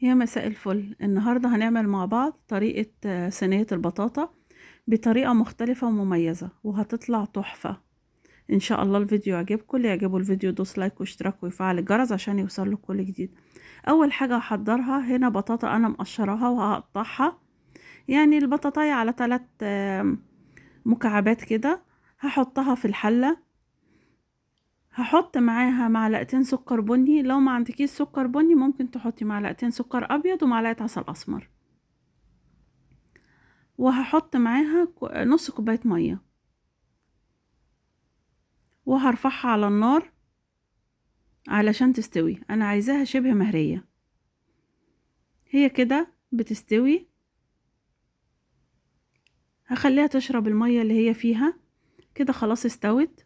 يا مساء الفل. النهاردة هنعمل مع بعض طريقة صينية البطاطا بطريقة مختلفة ومميزة وهتطلع تحفة ان شاء الله. الفيديو يعجبكم، اللي يعجبه الفيديو دوس لايك واشتراك ويفعل الجرس عشان يوصل له كل جديد. اول حاجة هحضرها هنا بطاطا انا مقشراها وهقطعها، يعني البطاطاية على 3 مكعبات كده. هحطها في الحلة، هحط معاها معلقتين سكر بني، لو ما عندكيش سكر بني ممكن تحطي معلقتين سكر ابيض ومعلقة عسل اسمر، وهحط معاها نص كوباية مية وهرفعها على النار علشان تستوي. انا عايزاها شبه مهرية، هي كده بتستوي. هخليها تشرب المية اللي هي فيها كده، خلاص استوت.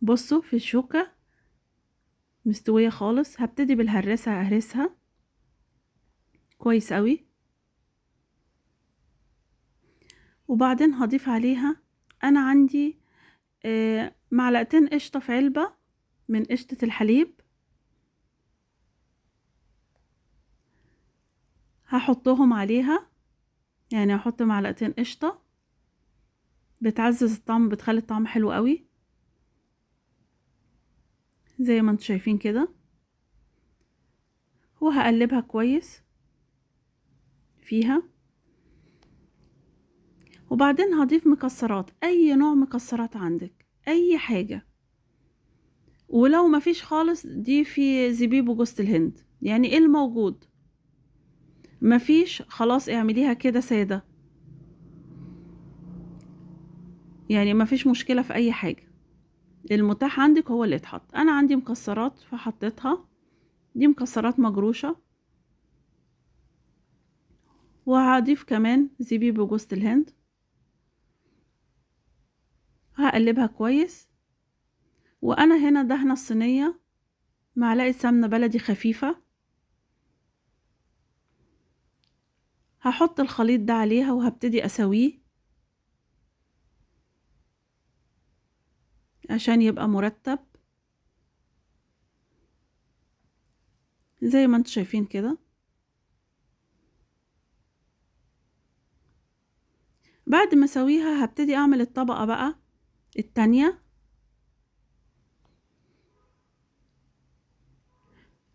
بصوا في الشوكة مستوية خالص. هبتدي بالهرسة اهرسها كويس قوي، وبعدين هضيف عليها. انا عندي معلقتين قشطة في علبة من قشطة الحليب، هحطهم عليها. يعني هحط معلقتين قشطة، بتعزز الطعم، بتخلي الطعم حلو قوي زي ما انتم شايفين كده. وهقلبها كويس فيها، وبعدين هضيف مكسرات، اي نوع مكسرات عندك، اي حاجة. ولو مفيش خالص ضيفي زبيب وجوز الهند، يعني ايه الموجود. مفيش خلاص اعمليها كده سادة، يعني مفيش مشكلة في اي حاجة. المتاح عندك هو اللي اتحط. انا عندي مكسرات فحطيتها، دي مكسرات مجروشة. وهضيف كمان زبيب وجوز الهند، هقلبها كويس. وانا هنا دهنة الصينية معلقة سمنة بلدي خفيفة، هحط الخليط ده عليها وهبتدي اسويه عشان يبقى مرتب زي ما انتم شايفين كده. بعد ما اسويها هبتدي اعمل الطبقة بقى التانية.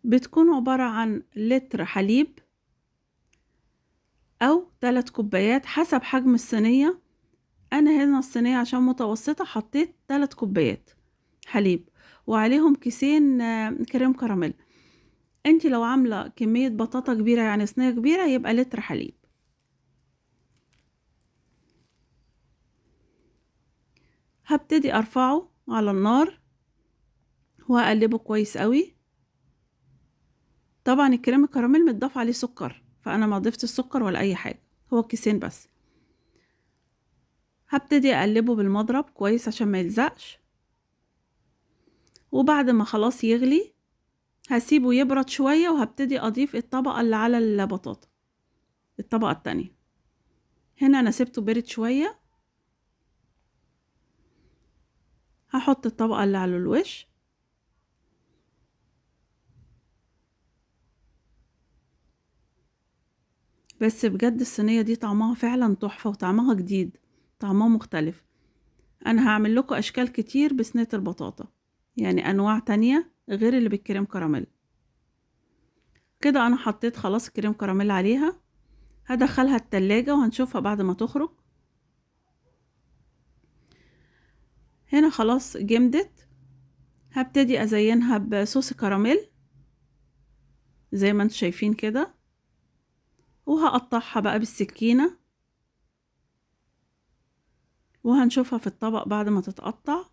بتكون عبارة عن لتر حليب او 3 كوبايات حسب حجم الصينية. انا هنا الصينية عشان متوسطة حطيت 3 كوبايات حليب، وعليهم كيسين كريم كراميل. انتي لو عاملة كمية بطاطا كبيرة يعني صينية كبيرة يبقى لتر حليب. هبتدي ارفعه على النار وهقلبه كويس قوي. طبعا الكريم الكراميل متضاف عليه سكر، فانا ما ضفت السكر ولا اي حاجة، هو كيسين بس. هبتدي اقلبه بالمضرب كويس عشان ما يلزقش. وبعد ما خلاص يغلي هسيبه يبرد شوية، وهبتدي اضيف الطبقة اللي على البطاطا، الطبقة التانية. هنا انا سبته برد شوية، هحط الطبقة اللي على الوش. بس بجد الصينية دي طعمها فعلا تحفة، وطعمها جديد، طعمها مختلف. انا هعمل لكم اشكال كتير بصينية البطاطا، يعني انواع تانية غير اللي بالكريم كراميل. كده انا حطيت خلاص كريم كراميل عليها، هدخلها التلاجة وهنشوفها بعد ما تخرج. هنا خلاص جمدت. هبتدي ازينها بصوص كراميل زي ما انتم شايفين كده، وهقطعها بقى بالسكينة وهنشوفها في الطبق بعد ما تتقطع.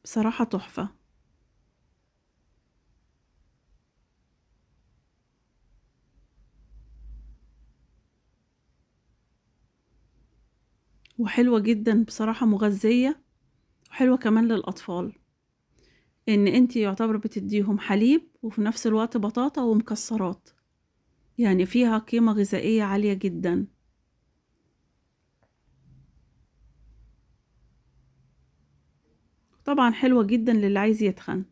بصراحة تحفة وحلوة جدا، بصراحة مغذية وحلوة كمان للأطفال، ان انتي يعتبر بتديهم حليب وفي نفس الوقت بطاطا ومكسرات، يعني فيها قيمة غذائية عالية جدا. طبعا حلوة جدا للي عايز يتخن.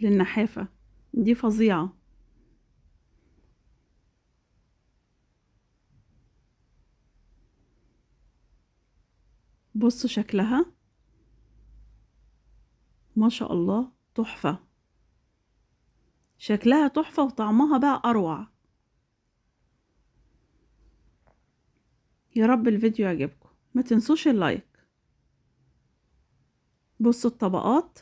للنحافة، دي فظيعة. بصوا شكلها ما شاء الله تحفة، شكلها تحفة وطعمها بقى أروع. يا رب الفيديو يعجبكم، ما تنسوش اللايك. بصوا الطبقات